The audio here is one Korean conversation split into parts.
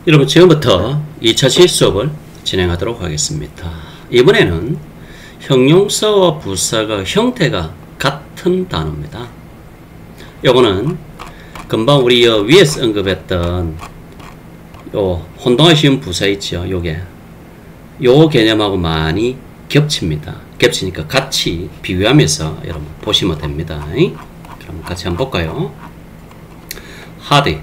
여러분 지금부터 2차시 수업을 진행하도록 하겠습니다. 이번에는 형용사와 부사가 형태가 같은 단어입니다. 요거는 금방 우리 위에서 언급했던 요 혼동하기 쉬운 부사 있죠. 요게 요 개념하고 많이 겹칩니다. 겹치니까 같이 비교하면서 여러분 보시면 됩니다. 그럼 같이 한번 볼까요? hard.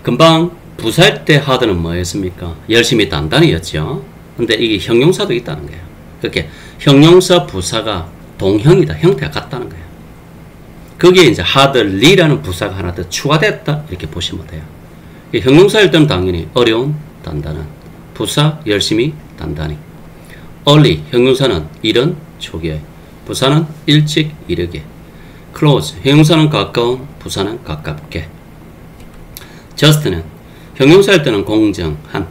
금방 부사일 때 hard는 뭐였습니까? 열심히 단단히였죠. 근데 이게 형용사도 있다는 거예요. 그렇게 형용사 부사가 동형이다. 형태가 같다는 거예요. 거기에 이제 hardly라는 부사가 하나 더 추가됐다. 이렇게 보시면 돼요. 형용사일 때는 당연히 어려운, 단단한. 부사, 열심히, 단단히. early, 형용사는 이른, 초기에. 부사는 일찍, 이르게. close, 형용사는 가까운, 부사는 가깝게. just는 형용사일 때는 공정한,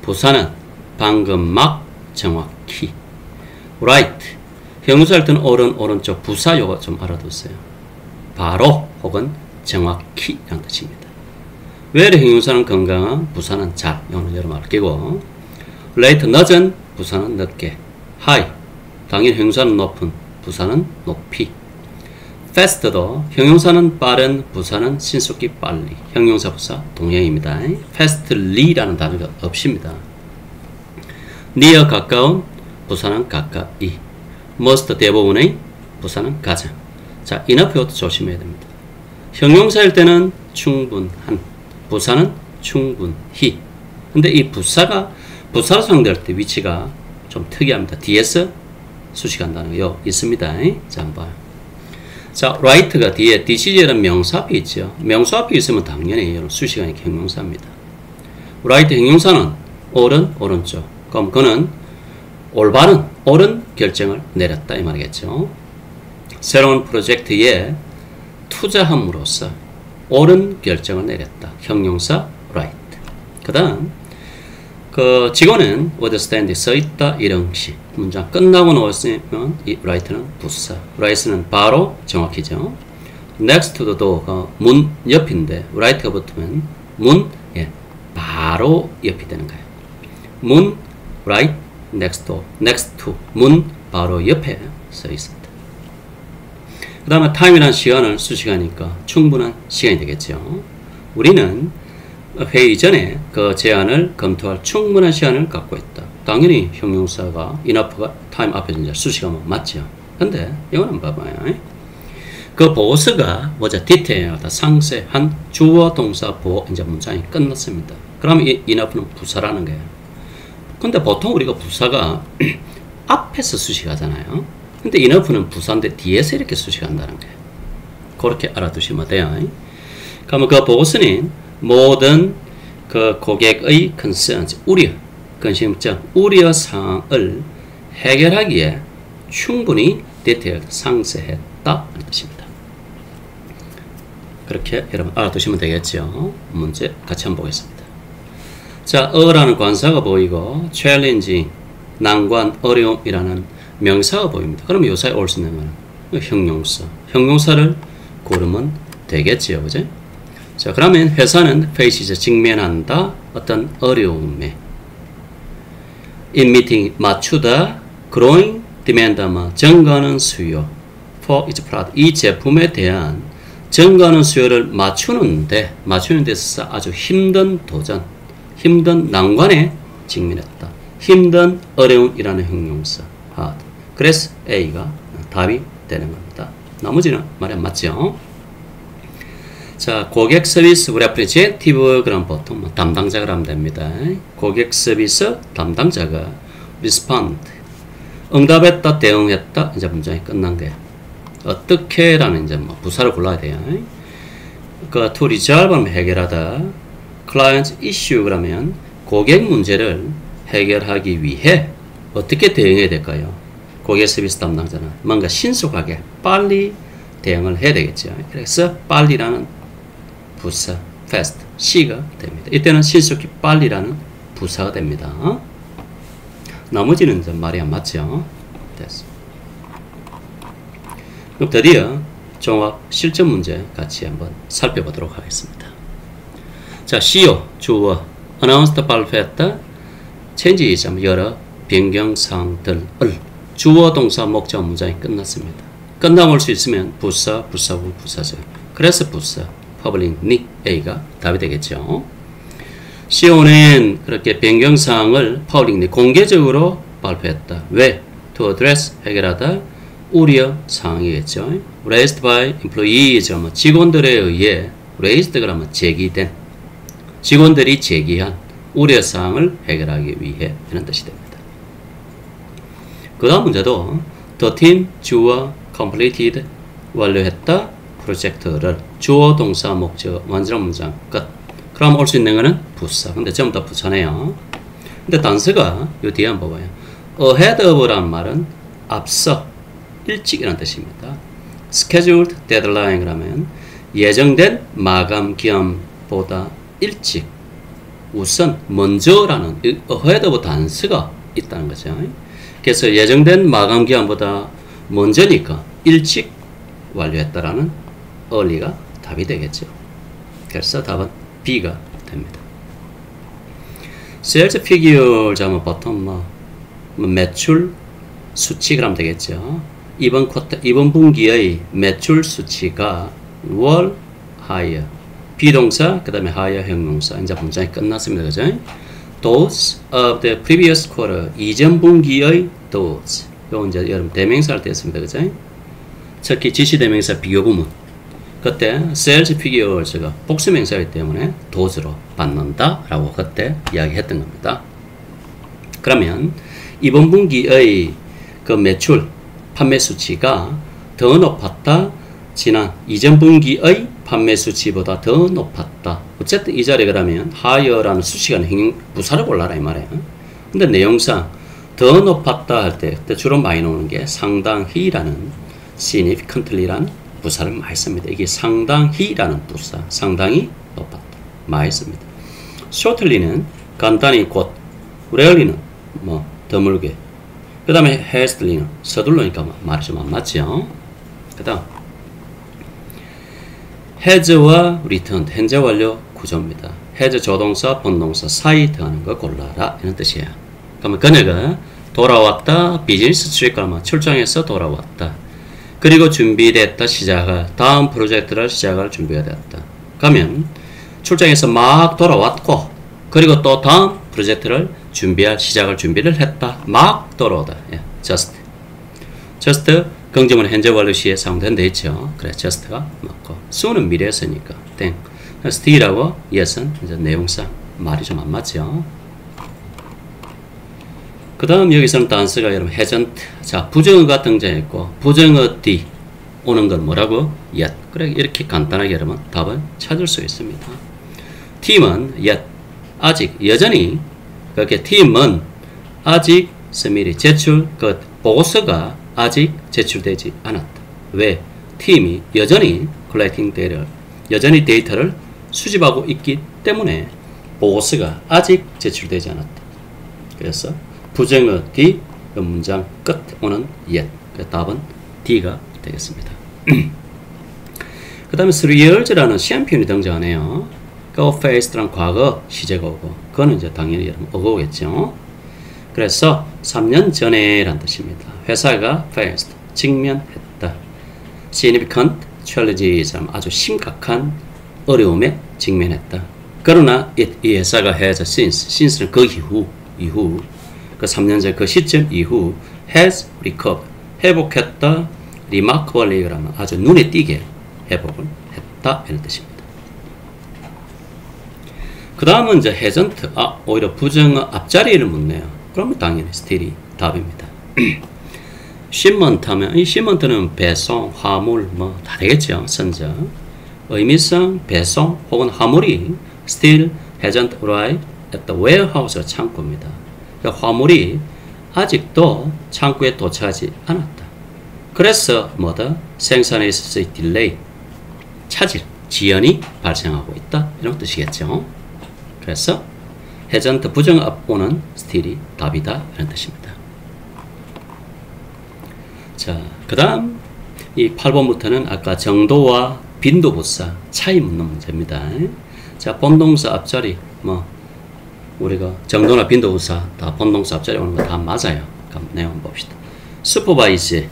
부사는 방금 막, 정확히. right, 형용사일 때는 오른쪽, 부사 요거 좀 알아두세요. 바로 혹은 정확히 라는 뜻입니다. where 형용사는 건강한, 부사는 잘, 이거는 여러분 알기고. late, 늦은, 부사는 늦게. high, 당연히 형용사는 높은, 부사는 높이. fast도 형용사는 빠른, 부사는 신속히 빨리. 형용사 부사 동형입니다. fastly라는 단어가 없습니다. near 가까운, 부사는 가까이. most 대부분의, 부사는 가장. 자, enough 이것도 조심해야 됩니다. 형용사일 때는 충분한, 부사는 충분히. 근데 이 부사가 부사로 상대할 때 위치가 좀 특이합니다. 뒤에서 수식한다는 거 있습니다. 자, 한번 봐요. 자, right가 뒤에 DCJ라는 명사 앞에 있죠. 명사 앞에 있으면 당연히 수식하는 형용사입니다. right 형용사는 옳은, 오른쪽. 그럼 그는 올바른, 옳은 결정을 내렸다 이 말이겠죠. 새로운 프로젝트에 투자함으로써 옳은 결정을 내렸다. 형용사 right. 그 다음 그 직원은 withstand 써있다 이런식. 문장 끝나고 나왔으면 이 right는 부사. right는 바로 정확히죠. next to the door 문 옆인데 right가 붙으면 문 바로 옆이 되는 거예요. 문 right next door next to 문 바로 옆에 써 있습니다. 그 다음에 time이라는 시간을 수식하니까 충분한 시간이 되겠죠. 우리는 회의 전에 그 제안을 검토할 충분한 시간을 갖고 있다. 당연히 형용사가 enough가 time 앞에 이제 수식하면 맞죠. 근데 이거는 봐봐요. 그 보어서가 뭐죠? 디테일하다, 상세한 주어, 동사, 보어 이제 문장이 끝났습니다. 그러면 이 enough는 부사라는 거예요. 근데 보통 우리가 부사가 앞에서 수식하잖아요. 근데 enough는 부사인데 뒤에서 이렇게 수식한다는 거예요. 그렇게 알아두시면 돼요. 그러면 그 보어서는 모든 그 고객의 concerns, 우려, 근심증, 우려사항을 해결하기에 충분히 디테일드, 상세했다 하는 뜻입니다. 그렇게 여러분 알아두시면 되겠죠. 문제 같이 한번 보겠습니다. 자, 어라는 관사가 보이고 challenging, 난관, 어려움이라는 명사가 보입니다. 그러면 요사에 올 수 있는 건 형용사. 형용사를 고르면 되겠지요. 그죠? 자, 그러면 회사는 faces, 직면한다. 어떤 어려움에. in meeting, 맞추다. growing demand, 증가하는 수요. for its product, 이 제품에 대한 증가하는 수요를 맞추는 데 있어서 아주 힘든 도전, 힘든 난관에 직면했다. 힘든 어려움이라는 형용사. hard. 그래서 A가 답이 되는 겁니다. 나머지는 말이 안 맞죠? 자, 고객 서비스 representative 그럼 보통 담당자가 하면 됩니다. 고객 서비스 담당자가 respond, 응답했다, 대응했다. 이제 문장이 끝난 거예요. 어떻게라는 이제 부사를 골라야 돼요. 그 to resolve 해결하다, client issue 그러면 고객 문제를 해결하기 위해 어떻게 대응해야 될까요? 고객 서비스 담당자는 뭔가 신속하게 빨리 대응을 해야 되겠죠. 그래서 빨리라는 부사, fast, C가 됩니다. 이때는 신속히 빨리라는 부사가 됩니다. 나머지는 좀 말이 안 맞죠? 됐습니다. 그럼 드디어 종합 실전 문제 같이 한번 살펴보도록 하겠습니다. 자, CEO, 주어, announced 발표했다. changes 여러 변경사항들을 주어 동사 목적 문장이 끝났습니다. 끝나고 올 수 있으면 부사, 부사구, 부사절. 그래서 부사, publicly A가 답이 되겠죠. CO는 그렇게 변경사항을 publicly 공개적으로 발표했다. 왜? To address 해결하다 우려 사항이겠죠. Raised by employees 직원들에 의해 raised 그러면 제기된 직원들이 제기한 우려 사항을 해결하기 위해 이런 뜻이 됩니다. 그 다음 문제도 The team 주어 completed 완료했다 프로젝트를 주어 동사 목적 완전 문장 끝. 그럼 올 수 있는 거는 부사. 근데 전부 다 부사네요. 근데 단서가 요 뒤에 한번 봐봐요. ahead of라는 말은 앞서 일찍이라는 뜻입니다. scheduled deadline 그러면 예정된 마감 기한보다 일찍 우선 먼저라는 ahead of 단서가 있다는 거죠. 그래서 예정된 마감 기한보다 먼저니까 일찍 완료했다라는 early가 답이 되겠죠. 그래서 답은 B가 됩니다. sales figure 자면 보통 매출 수치 그러면 되겠죠. 이번 분기의 매출 수치가 were higher 비동사 그 다음에 higher 형용사 이제 문장이 끝났습니다. 그죠? Those of the previous quarter 이전 분기의 those 요 이제 여러분 대명사를 뗐습니다. 그죠? 특히 지시대명사 비교구문 그때 sales figures가 복수명사이기 때문에 those로 받는다 라고 그때 이야기했던 겁니다. 그러면 이번 분기의 그 매출 판매 수치가 더 높았다. 지난 이전 분기의 판매 수치보다 더 높았다. 어쨌든 이 자리에 그러면 higher라는 수식어는 부사를 골라라 이 말이에요. 근데 내용상 더 높았다 할 때 그때 주로 많이 나오는 게 상당히라는 significantly라는 부사를 많이 씁니다. 이게 상당히라는 부사, 상당히 높았다 많이 씁니다. shortly는 간단히 곧, rarely는 드물게, 그 다음에 hastily 서둘러니까 말이 좀 안 맞죠. 그 다음 has와 returned 현재 완료 구조입니다. has 조동사, 본동사 사이 들어가는 거 골라라 이런 뜻이에요. 그러면 그녀가 돌아왔다, 비즈니스 트립 출장에서 돌아왔다. 그리고 준비됐다 시작할 다음 프로젝트를 시작할 준비가 되었다. 그러면 출장에서 막 돌아왔고 그리고 또 다음 프로젝트를 준비할 시작할 준비를 했다. 막 돌아오다. 예, just 긍정문 현재 완료 시에 사용된 데 있죠. 그래 just가 맞고 soon은 미래였으니까 땡. still하고 yes은 이제 내용상 말이 좀 안 맞죠. 그 다음 여기서는 단서가 여러분 hasn't 자 부정어가 등장했고 부정어 뒤 오는 건 뭐라고? yet. 그래 이렇게 간단하게 여러분 답을 찾을 수 있습니다. 팀은 yet 아직 여전히 그렇게 팀은 아직 서밀히 제출 그 보고서가 아직 제출되지 않았다. 왜? 팀이 여전히 collecting data 여전히 데이터를 수집하고 있기 때문에 보고서가 아직 제출되지 않았다. 그래서 부정어 D 문장 끝 오는 yet. 답은 D가 되겠습니다. 그 다음에 3 years라는 시한 표현이 등장하네요. go faced란 과거 시제가 오고 그거는 이제 당연히 여러분 어고겠죠. 그래서 3년 전에 란 뜻입니다. 회사가 faced 직면했다. significant challenges 아주 심각한 어려움에 직면했다. 그러나 이 회사가 has since는 그 이후 그 3년 전 그 시점 이후 has recovered 회복했다. remarkably 그러면 아주 눈에 띄게 회복을 했다 이런 뜻입니다. 그 다음은 이제 hasn't 오히려 부정어 앞자리를 묻네요. 그러면 당연히 still이 답입니다. shipment 하면 이 shipment는 배송, 화물 다 되겠죠. 선적 의미성 배송 혹은 화물이 still hasn't arrived at the warehouse 창고입니다. 그러니까 화물이 아직도 창고에 도착하지 않았다. 그래서 뭐다? 생산에 있어서의 딜레이, 차질, 지연이 발생하고 있다. 이런 뜻이겠죠. 그래서 hasn't 부정 앞 오는 still이 답이다. 이런 뜻입니다. 자, 그 다음 이 8번부터는 아까 정도와 빈도부사 차이 묻는 문제입니다. 자, 본동사 앞자리 우리가 정도나 빈도부사 다 본동사 앞자리 오는 거 다 맞아요. 그럼 내용 한번 봅시다. 슈퍼바이즈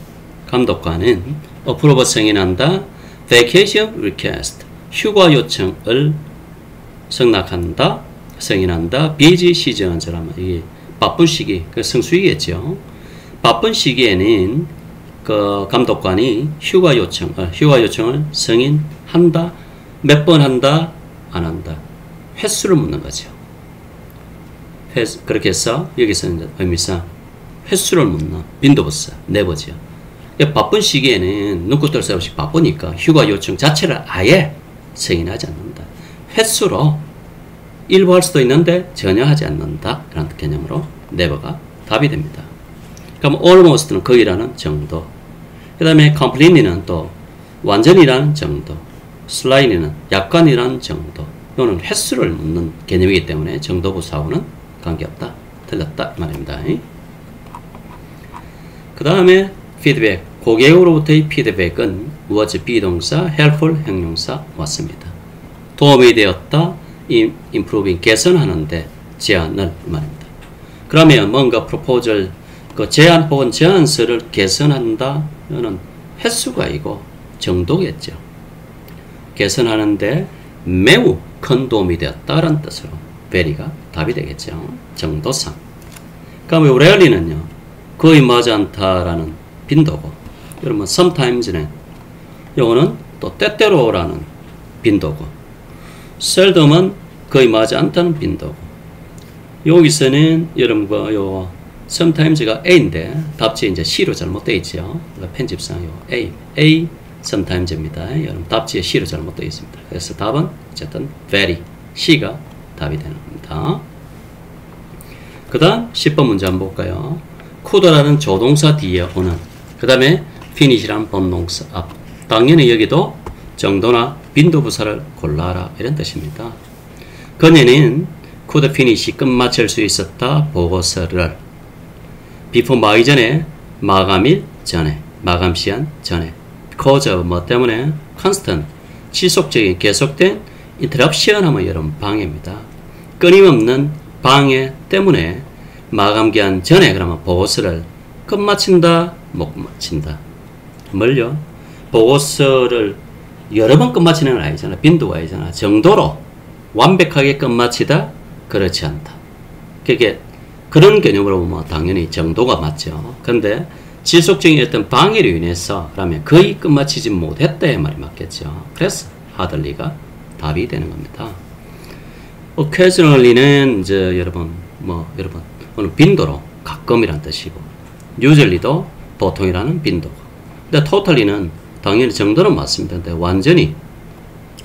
감독관은 어프로버 승인한다. vacation request 휴가 요청을 승낙한다. 승인한다. busy seasons 라면 이게 바쁜 시기 그 성수이겠죠. 바쁜 시기에는 그 감독관이 휴가 요청을 승인한다. 몇 번 한다? 안 한다. 횟수를 묻는 거죠. 그렇게 해서 여기서는 의미상 횟수를 묻는 빈도부사 네버죠. 바쁜 시기에는 눈코 뜰 새 없이 바쁘니까 휴가 요청 자체를 아예 승인하지 않는다. 횟수로 일부 할 수도 있는데 전혀 하지 않는다. 라는 개념으로 never가 답이 됩니다. 그럼 almost는 거의라는 정도. 그 다음에 completely는 또 완전이라는 정도. slightly는 약간이라는 정도. 이거는 횟수를 묻는 개념이기 때문에 정도부사하고는 관계없다. 틀렸다. 이 말입니다. 그 다음에 피드백. 고객으로부터의 피드백은 was 비동사, helpful 형용사 왔습니다. 도움이 되었다. improving 개선하는데 제안을 말입니다. 그러면 뭔가 proposal 그 제안 혹은 제안서를 개선한다. 이거는 횟수가 아니고 정도겠죠. 개선하는데 매우 큰 도움이 되었다라는 뜻으로 very가 답이 되겠죠. 정도상. 그러면 rarely는요. 거의 맞지 않다라는 빈도고 여러분 sometimes는 요거는 또 때때로라는 빈도고 seldom은 거의 맞지 않다는 빈도고 여기서는 여러분과 요 sometimes가 A인데 답지에 이제 C로 잘못되어 있죠. 편집상 요 A sometimes입니다. 여러분 답지에 C로 잘못되어 있습니다. 그래서 답은 어쨌든 very C가 답이 되는 겁니다. 그 다음 10번 문제 한번 볼까요? could라는 조동사 뒤에 오는 그 다음에 finish라는 본동사 앞 당연히 여기도 정도나 빈도부사를 골라라 이런 뜻입니다. 그녀는 could finish 끝마칠 수 있었다 보고서를 before 마이 전에 마감일 전에 마감시한 전에 cause of 뭐 때문에 constant 지속적인 계속된 interruption 하면 여러분 방해입니다. 끊임없는 방해 때문에 마감기한 전에 그러면 보고서를 끝마친다 못 마친다. 뭘요? 보고서를 여러 번 끝마치는 건 아니잖아. 빈도가 아니잖아. 정도로 완벽하게 끝마치다 그렇지 않다. 그게 그런 개념으로 보면 당연히 정도가 맞죠. 그런데 지속적인 어떤 방해로 인해서 라면 거의 끝마치지 못했다의 말이 맞겠죠. 그래서 hardly가 답이 되는 겁니다. occasionally는 이제 여러분 오늘 빈도로 가끔이란 뜻이고 usually도 보통이라는 빈도고 근데 totally는 당연히 정도는 맞습니다. 근데 완전히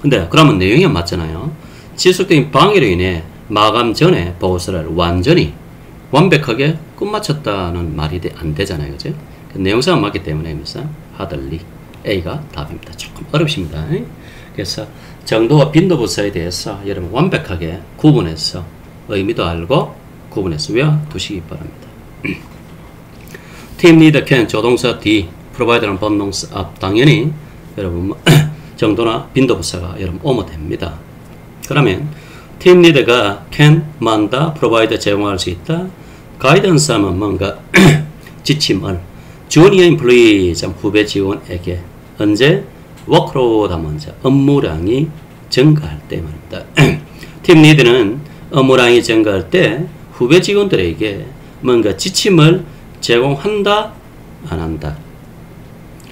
근데 그러면 내용이 안 맞잖아요. 지속적인 방해로 인해 마감 전에 보고서를 완전히 완벽하게 끝마쳤다는 말이 안 되잖아요. 그죠? 내용상은 맞기 때문에 hardly A가 답입니다. 조금 어렵습니다. 그래서 정도와 빈도부사에 대해서 여러분 완벽하게 구분해서 의미도 알고 구분해서 외워두시기 바랍니다. team leader can 조동사 D, provider는 본동사 앞 당연히 여러분 정도나 빈도부사가 여러분 오면 됩니다. 그러면 team leader가 can 만다, provide 제공할 수 있다. 가이던스 하면 뭔가 지침을 junior employee 후배 직원에게 언제 workload 하면 이제 업무량이 증가할 때 말입니다. 팀 리드는 업무량이 증가할 때 후배 직원들에게 뭔가 지침을 제공한다 안 한다.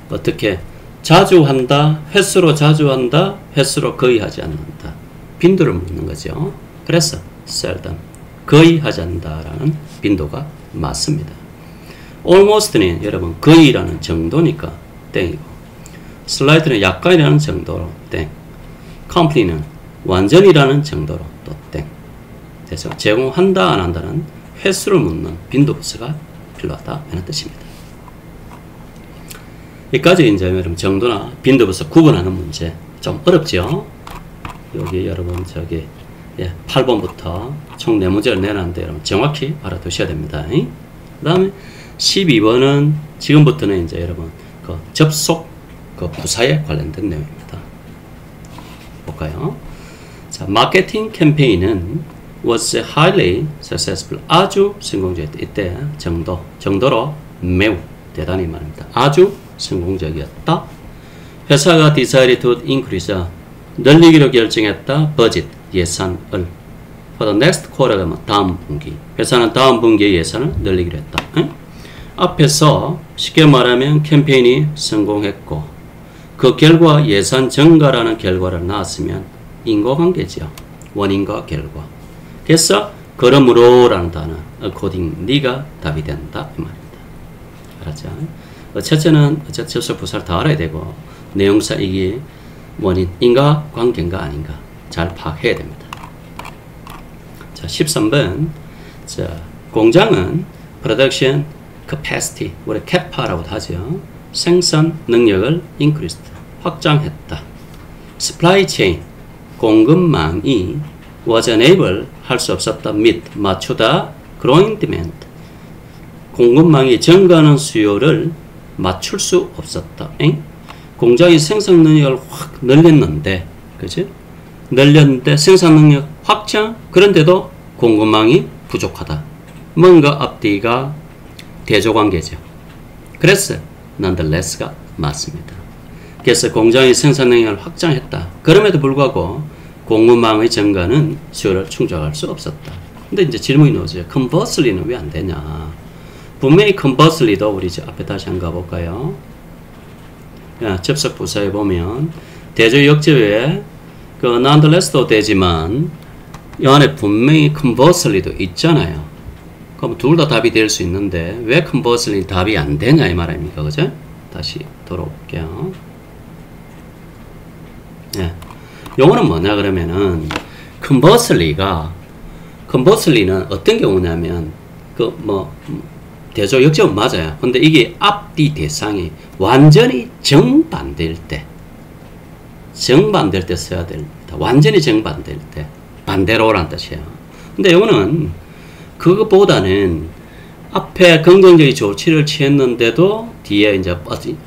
어떻게 자주 한다, 횟수로 자주 한다, 횟수로 거의 하지 않는다. 빈도를 묻는 거죠. 그래서 seldom 거의 하지 않는다라는 빈도가 맞습니다. almost는 여러분 거의라는 정도니까 땡이고 slight는 약간이라는 정도로 땡 completely는 완전이라는 정도로 또 땡. 그래서 제공한다 안 한다는 횟수를 묻는 빈도부사가 필요하다 이런 뜻입니다. 여기까지 이제 여러분 정도나 빈도부사 구분하는 문제 좀 어렵죠? 여기 여러분 저기 8번부터 총 4문제를 내놨는데 여러분 정확히 알아두셔야 됩니다. 그 다음에 12번은 지금부터는 이제 여러분 그 접속 그 부사에 관련된 내용입니다. 볼까요? 자, 마케팅 캠페인은 was highly successful. 아주 성공적이었다. 이때 정도로 매우 대단히 말입니다. 아주 성공적이었다. 회사가 decided to increase, 늘리기로 결정했다. budget, 예산을. for the next quarter, 다음 분기. 회사는 다음 분기의 예산을 늘리기로 했다. 응? 앞에서 쉽게 말하면 캠페인이 성공했고 그 결과 예산 증가라는 결과를 낳았으면 인과관계죠. 원인과 결과. 그래서 그러므로 라는 단어 accordingly가 답이 된다 이 말입니다. 알았죠? 첫째는 접속 부사를 다 알아야 되고 내용사 이게 원인, 인과관계인가 아닌가 잘 파악해야 됩니다. 자, 13번. 자, 공장은 production capacity, 우리 캐파라고도 하죠. 생산 능력을 increased, 확장했다. supply chain, 공급망이 was unable, 할 수 없었다. meet, 맞추다. growing demand, 공급망이 증가하는 수요를 맞출 수 없었다. 공장이 생산 능력을 확 늘렸는데, 그치? 늘렸는데 생산 능력 확장? 그런데도 공급망이 부족하다. 뭔가 앞뒤가 대조관계죠. 그래서 nonetheless가 맞습니다. 그래서 공장이 생산 능력을 확장했다. 그럼에도 불구하고 공급망의 증가는 수요를 충족할 수 없었다. 근데 이제 질문이 나오죠. conversely는 왜 안 되냐? 분명히 conversely도 우리 이제 앞에 다시 한번 가볼까요? 접속 부사에 보면 대조 역제외에 그 nonetheless도 되지만 이 안에 분명히 conversely도 있잖아요. 그럼 둘 다 답이 될 수 있는데 왜 conversely 답이 안 되냐 이 말 아닙니까? 그죠? 다시 돌아올게요. 네. 용어는 뭐냐 그러면은 conversely는 어떤 경우냐면 대조 역제은 맞아요. 근데 이게 앞뒤 대상이 완전히 정반대일 때 써야 됩니다. 완전히 정반대일 때 반대로란 뜻이에요. 근데 이거는 그것보다는 앞에 긍정적인 조치를 취했는데도 뒤에 이제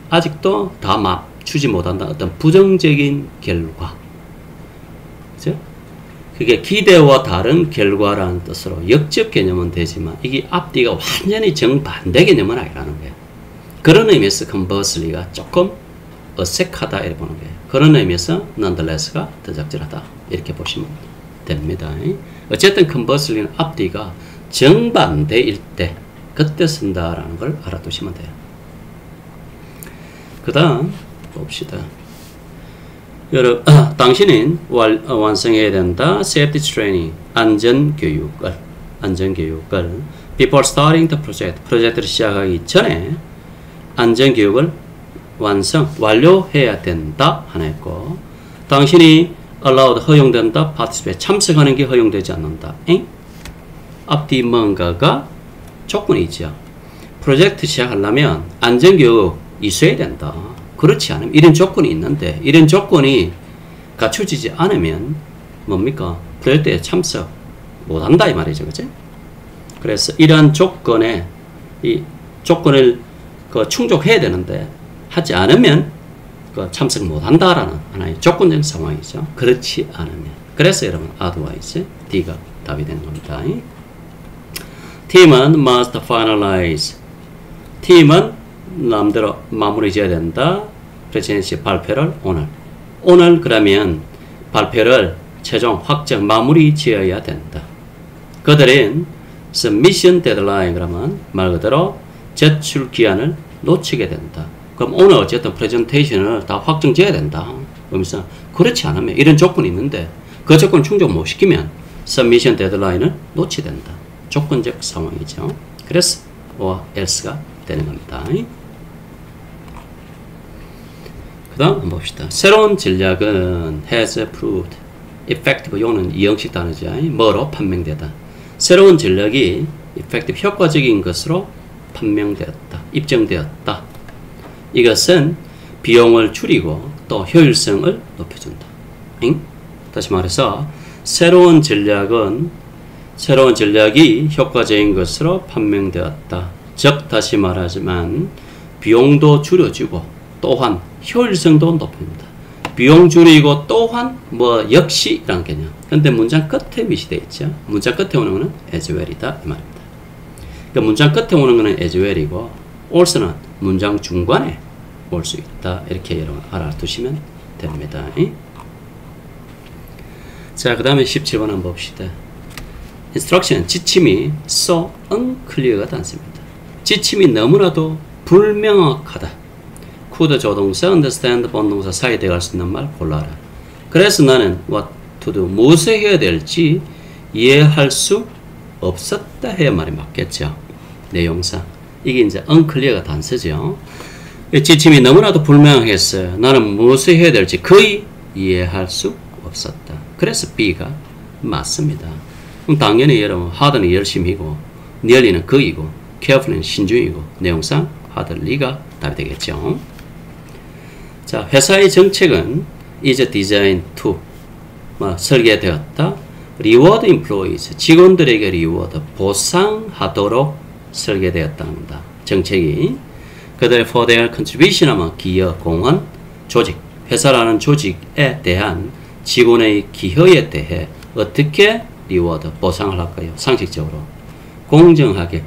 아직도 다 맞추지 못한다. 어떤 부정적인 결과. 그죠? 그게 기대와 다른 결과라는 뜻으로 역적 개념은 되지만 이게 앞뒤가 완전히 정반대 개념은 아니라는 거예요. 그런 의미에서 conversely가 조금 어색하다 이렇게 보는 거예요. 그런 의미에서 nonetheless가 더 적절하다 이렇게 보시면 됩니다. 어쨌든 conversely는 앞뒤가 정반대일 때 그때 쓴다라는 걸 알아두시면 돼요. 그 다음 봅시다. 당신은 완성해야 된다. safety training, 안전교육을 before starting the project, 프로젝트를 시작하기 전에 안전교육을 완료해야 된다 하나 있고, 당신이 allowed, 허용된다. participate, 참석하는 게 허용되지 않는다. 앞뒤 뭔가가 조건이 있죠. 프로젝트 시작하려면 안전교육 이수해야 된다. 그렇지 않으면 이런 조건이 있는데 이런 조건이 갖춰지지 않으면 뭡니까? 프로젝트에 참석 못한다 이 말이죠. 그치? 그래서 이러한 조건을 충족해야 되는데 하지 않으면 참석 못한다라는 하나의 조건적 상황이죠. 그렇지 않으면. 그래서 여러분 otherwise D가 답이 되는 겁니다. 팀은 must finalize. 팀은 남대로 마무리 지어야 된다. 프레젠시 발표를 오늘 그러면 발표를 최종 확정 마무리 지어야 된다. 그들은 submission deadline 그러면 말 그대로 제출 기한을 놓치게 된다. 그럼 오늘 어쨌든 프레젠테이션을 다 확정 지어야 된다. 그러면서 그렇지 않으면 이런 조건이 있는데 그 조건 충족 못 시키면 submission deadline을 놓치게 된다. 조건적 상황이죠. 그래서 or else가 되는 겁니다. 그 다음 한번 봅시다. 새로운 전략은 has proved effective. 요는 이형식 단어죠. 뭐로 판명되다. 새로운 전략이 effective, 효과적인 것으로 판명되었다. 입증되었다. 이것은 비용을 줄이고 또 효율성을 높여준다. 다시 말해서 새로운 전략이 효과적인 것으로 판명되었다. 즉 다시 말하지만 비용도 줄여주고 또한 효율성도 높입니다. 비용 줄이고 또한 뭐 역시 이란 개념. 근데 문장 끝에 위치되어 있죠. 문장 끝에 오는 거는 as well이다 이 말입니다. 그러니까 문장 끝에 오는 거는 as well이고 also는 문장 중간에 올 수 있다. 이렇게 여러분 알아두시면 됩니다. 자, 그 다음에 17번 한번 봅시다. instruction, 지침이 so unclear가 않습니다. 지침이 너무나도 불명확하다. could 조동사, understand 본동사 사이에 들어갈 수 있는 말 골라라. 그래서 나는 what to do, 무엇을 해야 될지 이해할 수 없었다 해야 말이 맞겠죠. 내용상. 이게 이제 unclear가 단서죠. 지침이 너무나도 불명확했어요. 나는 무엇을 해야 될지 거의 이해할 수 없었다. 그래서 B가 맞습니다. 그럼 당연히 여러분 hard는 열심히고 nearly는 거의고 carefully는 신중이고 내용상 hardly가 답이 되겠죠. 자, 회사의 정책은 is designed to 설계되었다. reward employees, 직원들에게 reward, 보상하도록 설계되었답니다. 정책이 그들의 for their contribution 하면 기여, 공헌, 조직, 회사라는 조직에 대한 직원의 기여에 대해 어떻게 reward, 보상을 할까요? 상식적으로 공정하게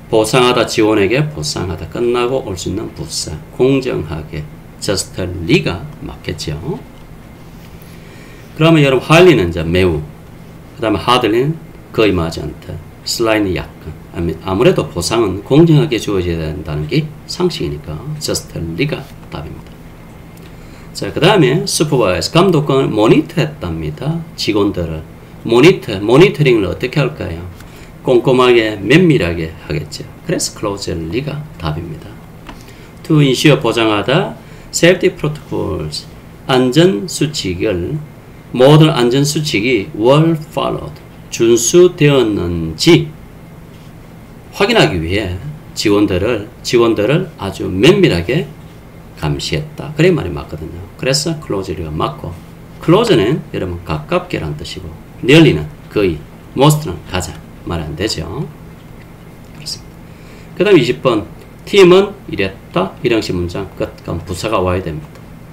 보상하다, 직원에게 보상하다, 끝나고 올 수 있는 부사, 공정하게 justly가 맞겠죠. 그러면 여러분 highly는 이제 매우, 그 다음에 hardly는 거의 맞지 않다, slightly 약간. 아무래도 보상은 공정하게 주어져야 된다는 게 상식이니까 justly가 답입니다. 자, 그 다음에 supervise, 감독관을 모니터했답니다. 직원들을 모니터링을 어떻게 할까요? 꼼꼼하게 면밀하게 하겠죠. 그래서 closely가 답입니다. to ensure, 보장하다, safety protocols, 안전수칙을, 모든 안전수칙이 were followed, 준수되었는지 확인하기 위해 직원들을 아주 면밀하게 감시했다. 그래 말이 맞거든요. 그래서 closely가 맞고, close는 여러분 가깝게란 뜻이고, nearly는 거의, most는 가장 말 안 되죠. 그렇습니다. 그 다음 20번 팀은 이랬다. 이형식 문장 끝. 그럼 부사가 와야 됩니다.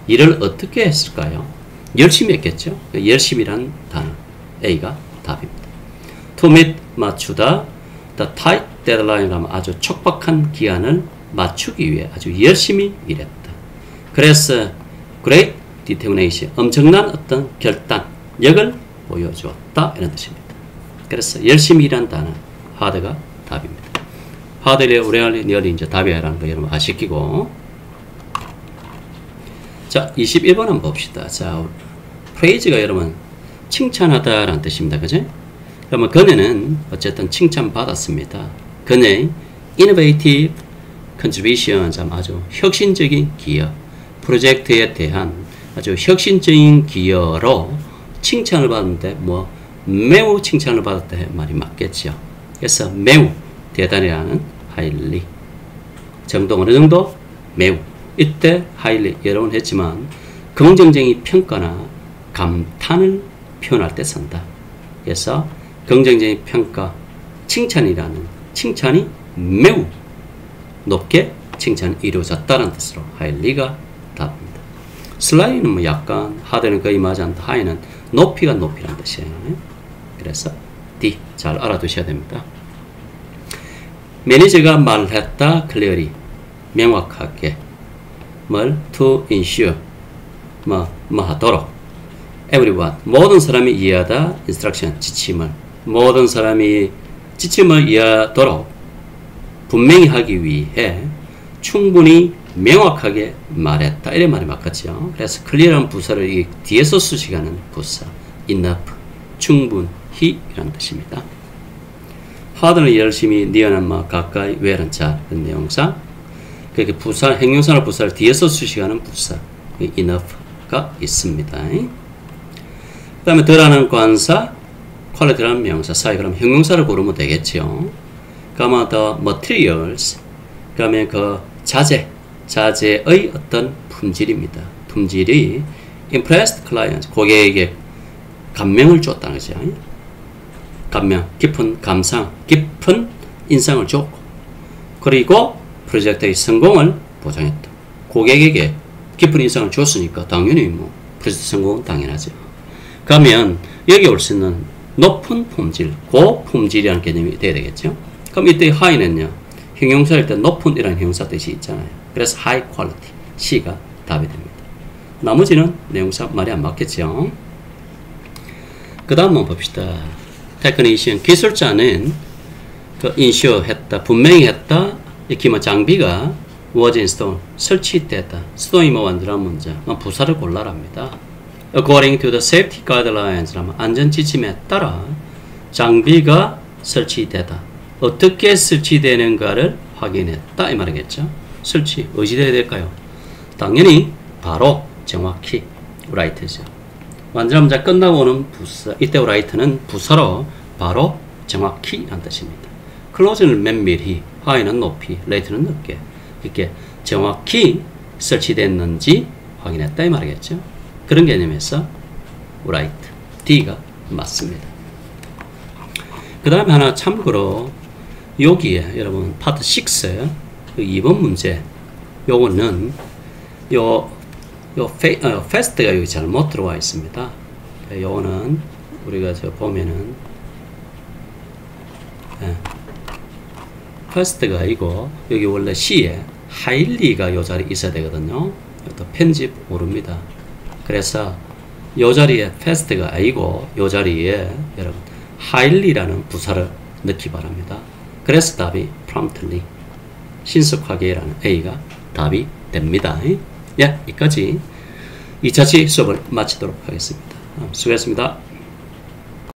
일을 어떻게 했을까요? 열심히 했겠죠. 열심히란 단어 A가 답입니다. to meet, 맞추다. the tight deadline 하면 아주 촉박한 기한을 맞추기 위해 아주 열심히 일했다. 그래서 great determination, 엄청난 어떤 결단력을 보여주었다 이런 뜻입니다. 그래서 열심히 일한 단어 hard가 답입니다. hardly, rarely, nearly 이제 답이라는 거 여러분 아시키고. 자, 21번 한번 봅시다. 자, praise가 여러분 칭찬하다라는 뜻입니다. 그죠? 그러면 그녀는 어쨌든 칭찬받았습니다. 그녀의 innovative contribution, 아주 혁신적인 기여, 프로젝트에 대한 아주 혁신적인 기여로 칭찬을 받는데 뭐 매우 칭찬을 받았다 말이 맞겠죠. 그래서 매우 대단이라는 highly, 정도 어느 정도 매우, 이때 highly 여러 번 했지만 긍정적인 평가나 감탄을 표현할 때 쓴다. 그래서 긍정적인 평가, 칭찬이라는 칭찬이 매우 높게 칭찬이 이루어졌다는 뜻으로 highly가 답입니다. slightly는 뭐 약간, hard는 거의 맞지 않다, high는 높이가 높이라는 뜻이에요. 그래서 D 잘 알아두셔야 됩니다. 매니저가 말했다, clearly 명확하게, 뭘 to ensure 뭐 하도록, everyone 모든 사람이 이해하다, instruction 지침을, 모든 사람이 지침을 이해하도록 분명히 하기 위해 충분히 명확하게 말했다 이런 말이 맞겠죠. 그래서 clear한 부사를 이 뒤에서 수식하는 부사 enough, 충분히 이라는 뜻입니다. hard는 열심히, near는 뭐 가까이, well은 잘, 그 내용상 그렇게 부사, 형용사나 부사를 뒤에서 수식하는 부사 enough가 있습니다. 그 다음에 더라는 관사, quality라는 명사 사이, 그럼 형용사를 고르면 되겠죠. 그러면 the materials, 그러면 그 자재의 어떤 품질입니다. 품질이 impressed client, 고객에게 감명을 줬다는 거죠. 감명, 깊은 감상, 깊은 인상을 줬고, 그리고 프로젝트의 성공을 보장했다. 고객에게 깊은 인상을 줬으니까 당연히 뭐 프로젝트 성공은 당연하죠. 그러면 여기 올 수 있는 높은 품질, 고품질이라는 개념이 돼야 되겠죠. 그럼 이때 high는요, 형용사일 때 높은 이라는 형용사 뜻이 있잖아요. 그래서 high quality, C가 답이 됩니다. 나머지는 내용사 말이 안 맞겠죠. 그 다음 한번 봅시다. 테크니션, 기술자는 그 인슈어 했다, 분명히 했다, 이렇게 뭐 장비가 was installed, 설치됐다. 스톤이 뭐 완전한 문제, 부사를 골라랍니다. According to the safety guidelines, 안전 지침에 따라 장비가 설치되다. 어떻게 설치되는가를 확인했다 이 말이겠죠. 설치 어디에 될까요? 당연히 바로 정확히 right죠. 완전한 문제 끝나고 오는 부사, 이때 right는 부사로 바로 정확히 라는 뜻입니다. close는 면밀히, high는 높이, late는 늦게, 이렇게 정확히 설치됐는지 확인했다 이 말이겠죠. 그런 개념에서 right, D가 맞습니다. 그 다음에 하나 참고로 여기에 여러분 파트 6 2번 문제, 요거는 fast가 여기 잘못 들어와 있습니다. 요거는 우리가 저 보면은 fast가 아니고 여기 원래 C에 highly가 요 자리에 있어야 되거든요. 또 편집 모릅니다. 그래서 요 자리에 fast가 아니고 요 자리에 여러분 highly라는 부사를 넣기 바랍니다. 그래서 답이 promptly, 신속하게라는 A가 답이 됩니다. 예, 여기까지 2차치 수업을 마치도록 하겠습니다. 수고했습니다.